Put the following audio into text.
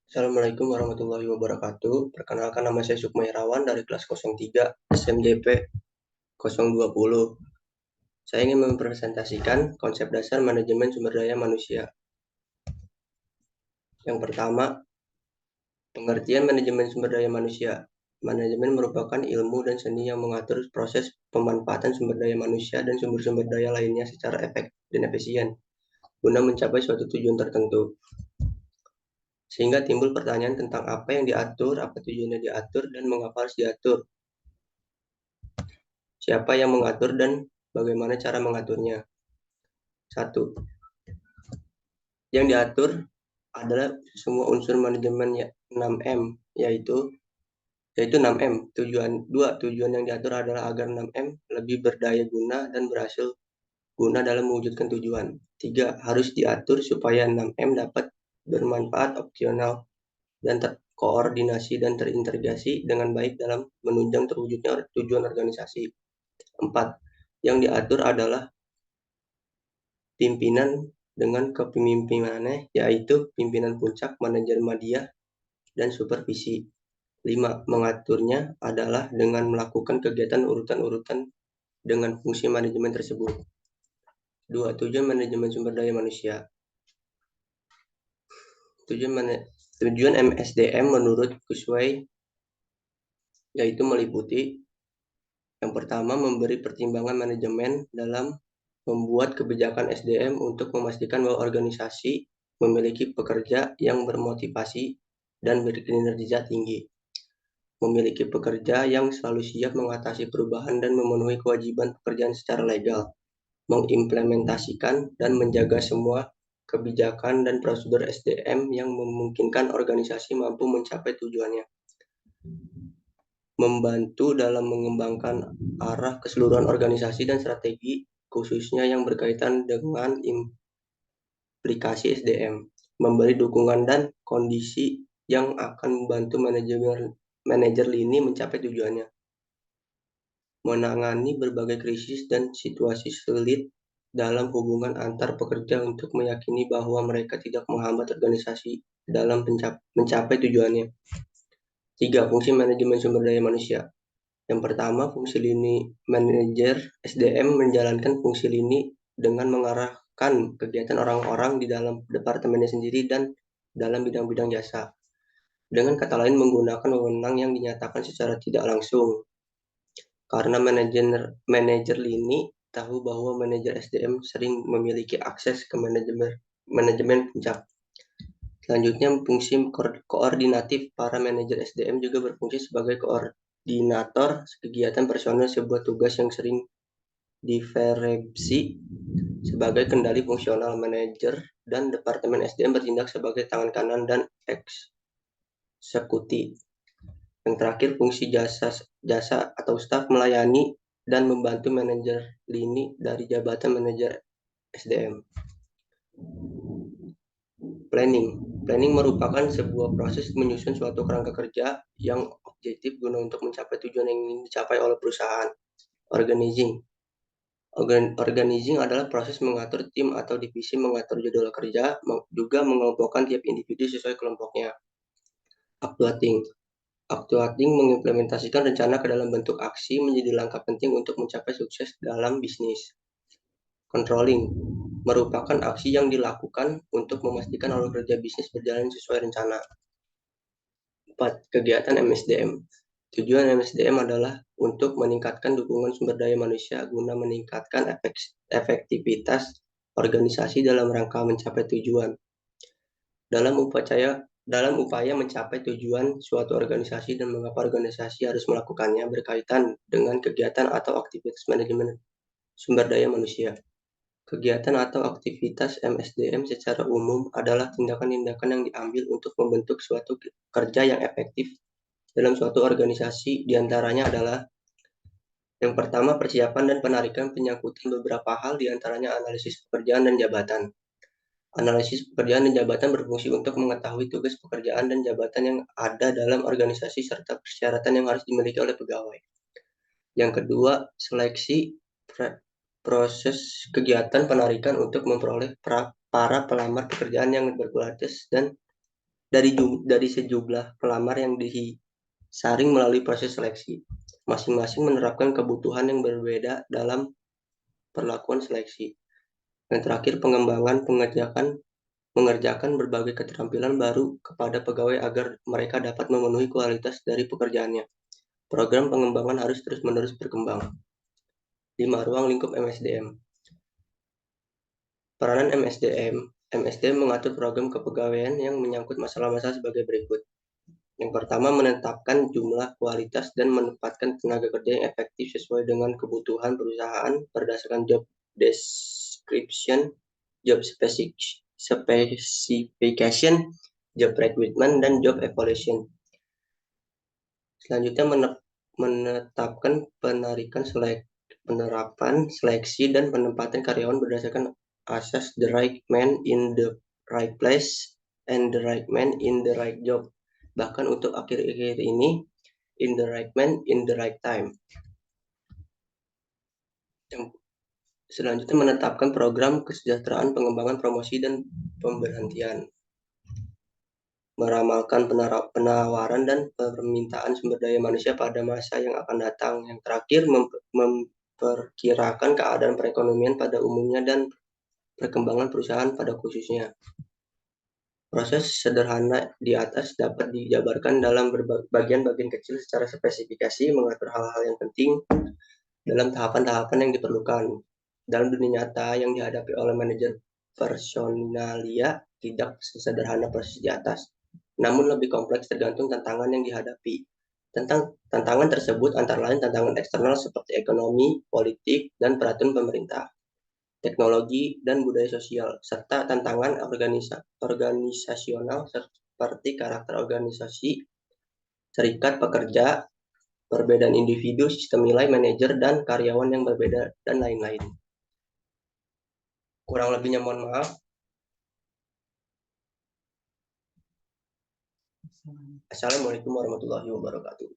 Assalamualaikum warahmatullahi wabarakatuh. Perkenalkan, nama saya Sukma Irawan dari kelas 03 SMJP 020. Saya ingin mempresentasikan konsep dasar manajemen sumber daya manusia. Yang pertama, pengertian manajemen sumber daya manusia. Manajemen merupakan ilmu dan seni yang mengatur proses pemanfaatan sumber daya manusia dan sumber-sumber daya lainnya secara efektif dan efisien guna mencapai suatu tujuan tertentu. Sehingga timbul pertanyaan tentang apa yang diatur, apa tujuannya diatur, dan mengapa harus diatur. Siapa yang mengatur dan bagaimana cara mengaturnya. 1. Yang diatur adalah semua unsur manajemen 6M, yaitu 6M. Tujuan yang diatur adalah agar 6M lebih berdaya guna dan berhasil guna dalam mewujudkan tujuan. 3. Harus diatur supaya 6M dapat bermanfaat opsional dan terkoordinasi dan terintegrasi dengan baik dalam menunjang terwujudnya tujuan organisasi. 4. Yang diatur adalah pimpinan dengan kepemimpinannya, yaitu pimpinan puncak, manajer media, dan supervisi. 5. Mengaturnya adalah dengan melakukan kegiatan urutan-urutan dengan fungsi manajemen tersebut. 2. Tujuan manajemen sumber daya manusia. Tujuan MSDM menurut Kurzweil yaitu meliputi yang pertama, memberi pertimbangan manajemen dalam membuat kebijakan SDM untuk memastikan bahwa organisasi memiliki pekerja yang bermotivasi dan berkinerja tinggi, memiliki pekerja yang selalu siap mengatasi perubahan dan memenuhi kewajiban pekerjaan secara legal, mengimplementasikan dan menjaga semua kebijakan dan prosedur SDM yang memungkinkan organisasi mampu mencapai tujuannya, membantu dalam mengembangkan arah keseluruhan organisasi dan strategi khususnya yang berkaitan dengan implikasi SDM, memberi dukungan dan kondisi yang akan membantu manajer lini mencapai tujuannya, menangani berbagai krisis dan situasi sulit dalam hubungan antar pekerja untuk meyakini bahwa mereka tidak menghambat organisasi dalam mencapai tujuannya. 3. Fungsi manajemen sumber daya manusia. Yang pertama, fungsi lini manajer SDM menjalankan fungsi lini dengan mengarahkan kegiatan orang-orang di dalam departemennya sendiri dan dalam bidang-bidang jasa. Dengan kata lain, menggunakan wewenang yang dinyatakan secara tidak langsung. Karena manajer lini tahu bahwa manajer SDM sering memiliki akses ke manajemen puncak. Selanjutnya, fungsi koordinatif. Para manajer SDM juga berfungsi sebagai koordinator kegiatan personel, sebuah tugas yang sering diferensi sebagai kendali fungsional. Manajer dan departemen SDM bertindak sebagai tangan kanan dan eksekutif. Yang terakhir, fungsi jasa atau staf melayani dan membantu manajer lini dari jabatan manajer SDM. Planning merupakan sebuah proses menyusun suatu kerangka kerja yang objektif guna untuk mencapai tujuan yang ingin dicapai oleh perusahaan. Organizing adalah proses mengatur tim atau divisi, mengatur jadwal kerja, juga mengelompokkan tiap individu sesuai kelompoknya. Actuating mengimplementasikan rencana ke dalam bentuk aksi menjadi langkah penting untuk mencapai sukses dalam bisnis. Controlling merupakan aksi yang dilakukan untuk memastikan alur kerja bisnis berjalan sesuai rencana. 4. Kegiatan MSDM. Tujuan MSDM adalah untuk meningkatkan dukungan sumber daya manusia guna meningkatkan efektivitas organisasi dalam rangka mencapai tujuan. Dalam upaya mencapai tujuan suatu organisasi dan mengapa organisasi harus melakukannya berkaitan dengan kegiatan atau aktivitas manajemen sumber daya manusia. Kegiatan atau aktivitas MSDM secara umum adalah tindakan-tindakan yang diambil untuk membentuk suatu kerja yang efektif dalam suatu organisasi. Di antaranya adalah yang pertama, persiapan dan penarikan penyangkutan beberapa hal, di antaranya analisis pekerjaan dan jabatan. Analisis pekerjaan dan jabatan berfungsi untuk mengetahui tugas pekerjaan dan jabatan yang ada dalam organisasi serta persyaratan yang harus dimiliki oleh pegawai. Yang kedua, seleksi proses kegiatan penarikan untuk memperoleh para pelamar pekerjaan yang berkualitas dan dari sejumlah pelamar yang disaring melalui proses seleksi. Masing-masing menerapkan kebutuhan yang berbeda dalam perlakuan seleksi. Dan terakhir, pengembangan mengerjakan berbagai keterampilan baru kepada pegawai agar mereka dapat memenuhi kualitas dari pekerjaannya. Program pengembangan harus terus-menerus berkembang. 5. Ruang lingkup MSDM. Peranan MSDM mengatur program kepegawaian yang menyangkut masalah-masalah sebagai berikut. Yang pertama, menetapkan jumlah, kualitas, dan menempatkan tenaga kerja yang efektif sesuai dengan kebutuhan perusahaan berdasarkan job description, job specification, job requirement, dan job evaluation. Selanjutnya, menetapkan penerapan, seleksi, dan penempatan karyawan berdasarkan asas the right man in the right place and the right man in the right job. Bahkan untuk akhir-akhir ini, in the right man in the right time. Selanjutnya, menetapkan program kesejahteraan, pengembangan, promosi, dan pemberhentian. Meramalkan penawaran dan permintaan sumber daya manusia pada masa yang akan datang. Yang terakhir, memperkirakan keadaan perekonomian pada umumnya dan perkembangan perusahaan pada khususnya. Proses sederhana di atas dapat dijabarkan dalam bagian-bagian kecil secara spesifikasi, mengatur hal-hal yang penting dalam tahapan-tahapan yang diperlukan. Dalam dunia nyata yang dihadapi oleh manajer personalia tidak sesederhana proses di atas, namun lebih kompleks tergantung tantangan yang dihadapi. Tantangan tersebut antara lain tantangan eksternal seperti ekonomi, politik, dan peraturan pemerintah, teknologi, dan budaya sosial, serta tantangan organisasional seperti karakter organisasi, serikat pekerja, perbedaan individu, sistem nilai, manajer, dan karyawan yang berbeda, dan lain-lain. Kurang lebihnya mohon maaf. Assalamualaikum warahmatullahi wabarakatuh.